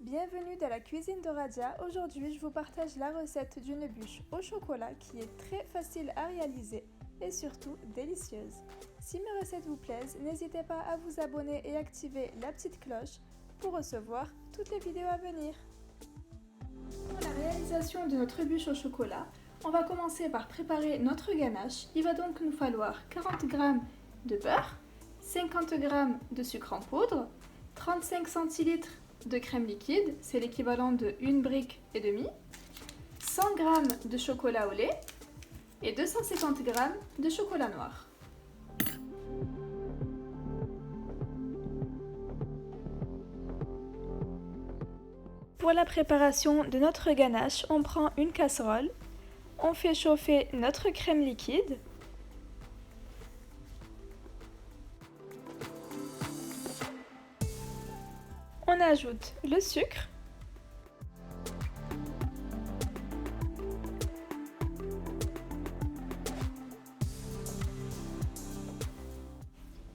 Bienvenue dans la cuisine de Radia. Aujourd'hui, je vous partage la recette d'une bûche au chocolat qui est très facile à réaliser et surtout délicieuse. Si mes recettes vous plaisent, n'hésitez pas à vous abonner et activer la petite cloche pour recevoir toutes les vidéos à venir. Pour la réalisation de notre bûche au chocolat, on va commencer par préparer notre ganache. Il va donc nous falloir 40 g de beurre, 50 g de sucre en poudre, 35 centilitres de crème liquide, c'est l'équivalent de 1 brique et demie, 100 g de chocolat au lait et 250 g de chocolat noir. Pour la préparation de notre ganache, on prend une casserole, on fait chauffer notre crème liquide. On ajoute le sucre.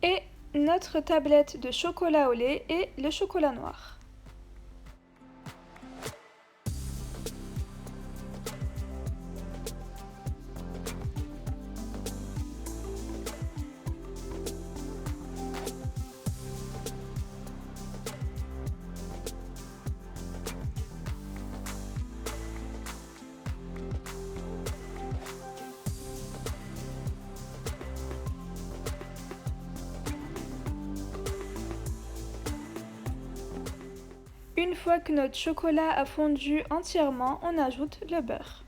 Et notre tablette de chocolat au lait et le chocolat noir. Une fois que notre chocolat a fondu entièrement, on ajoute le beurre.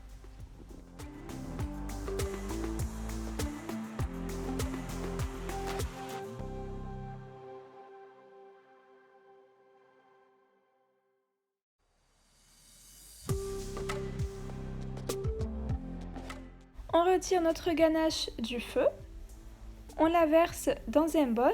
On retire notre ganache du feu, on la verse dans un bol.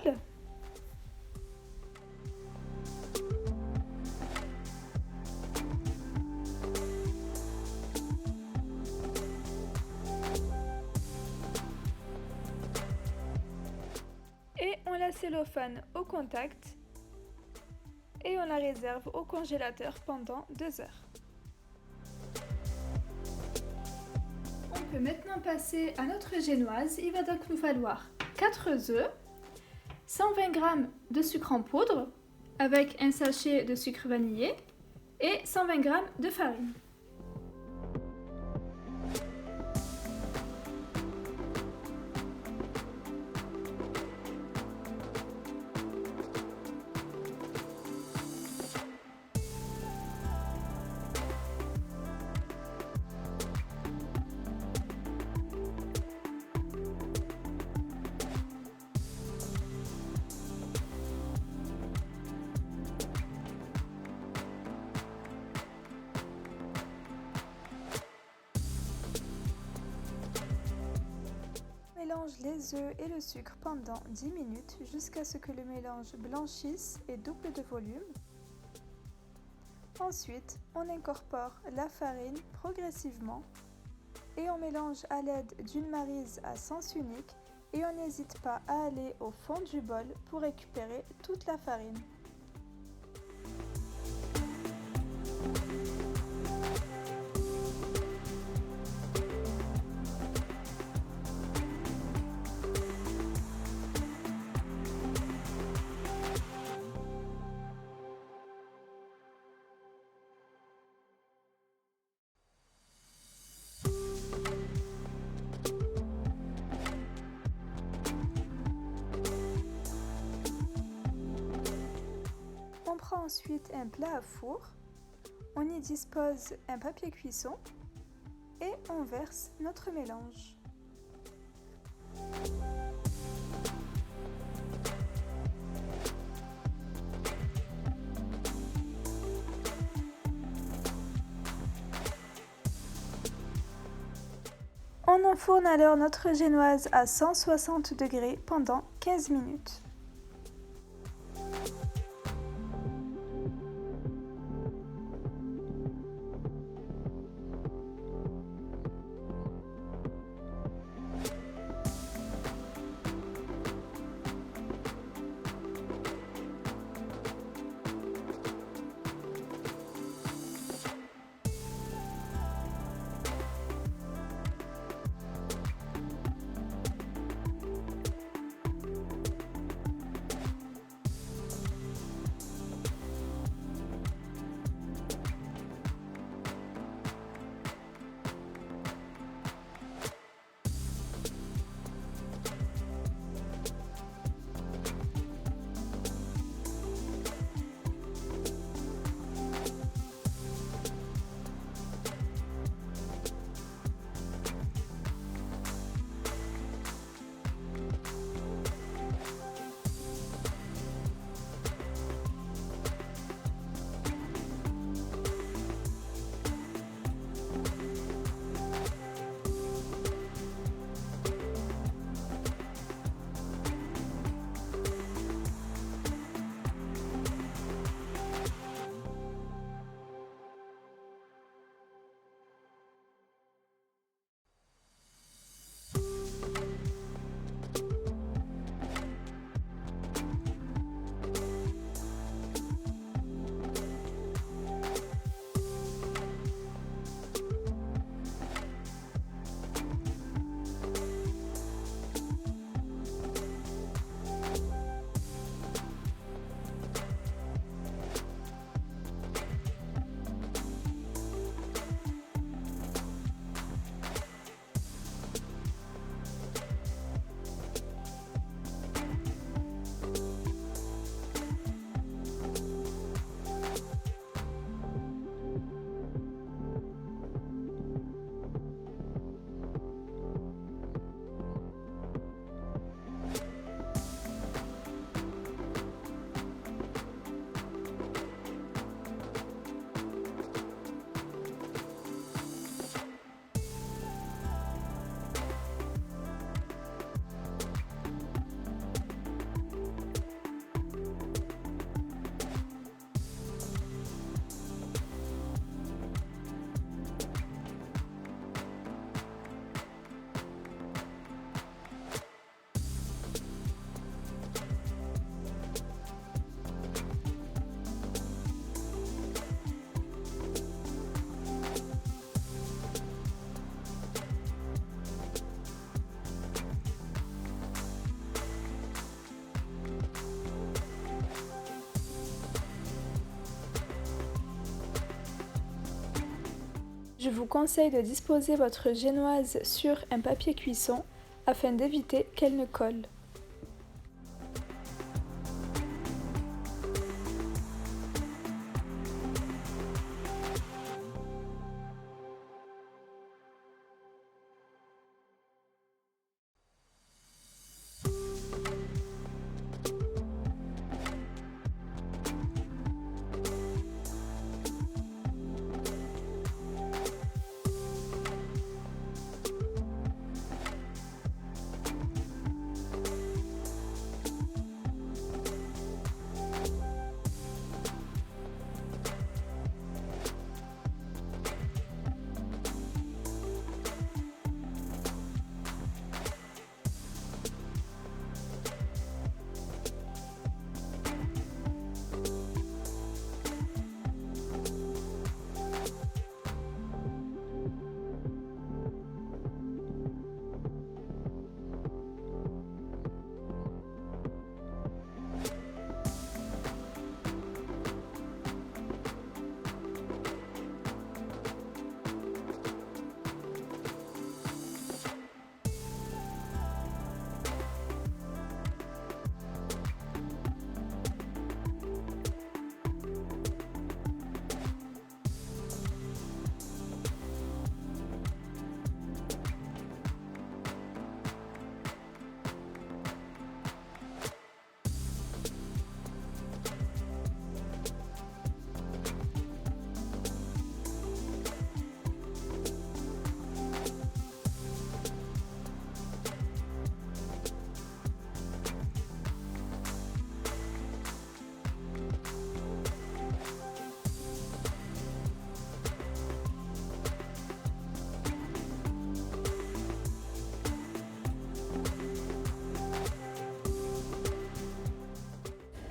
Et on la cellophane au contact et on la réserve au congélateur pendant 2 heures. On peut maintenant passer à notre génoise. Il va donc nous falloir 4 œufs, 120 g de sucre en poudre avec un sachet de sucre vanillé et 120 g de farine. Mélange les œufs et le sucre pendant 10 minutes jusqu'à ce que le mélange blanchisse et double de volume. Ensuite, on incorpore la farine progressivement et on mélange à l'aide d'une maryse à sens unique et on n'hésite pas à aller au fond du bol pour récupérer toute la farine. On prend ensuite un plat à four, on y dispose un papier cuisson et on verse notre mélange. On enfourne alors notre génoise à 160 degrés pendant 15 minutes. Je vous conseille de disposer votre génoise sur un papier cuisson afin d'éviter qu'elle ne colle.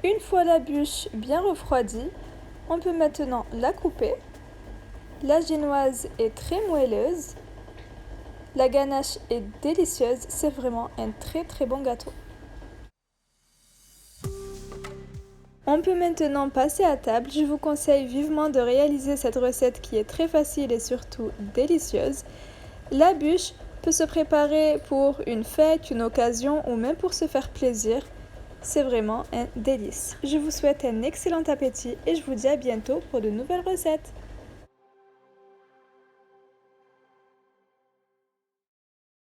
Une fois la bûche bien refroidie, on peut maintenant la couper. La génoise est très moelleuse. La ganache est délicieuse, c'est vraiment un très bon gâteau. On peut maintenant passer à table. Je vous conseille vivement de réaliser cette recette qui est très facile et surtout délicieuse. La bûche peut se préparer pour une fête, une occasion ou même pour se faire plaisir. C'est vraiment un délice. Je vous souhaite un excellent appétit et je vous dis à bientôt pour de nouvelles recettes.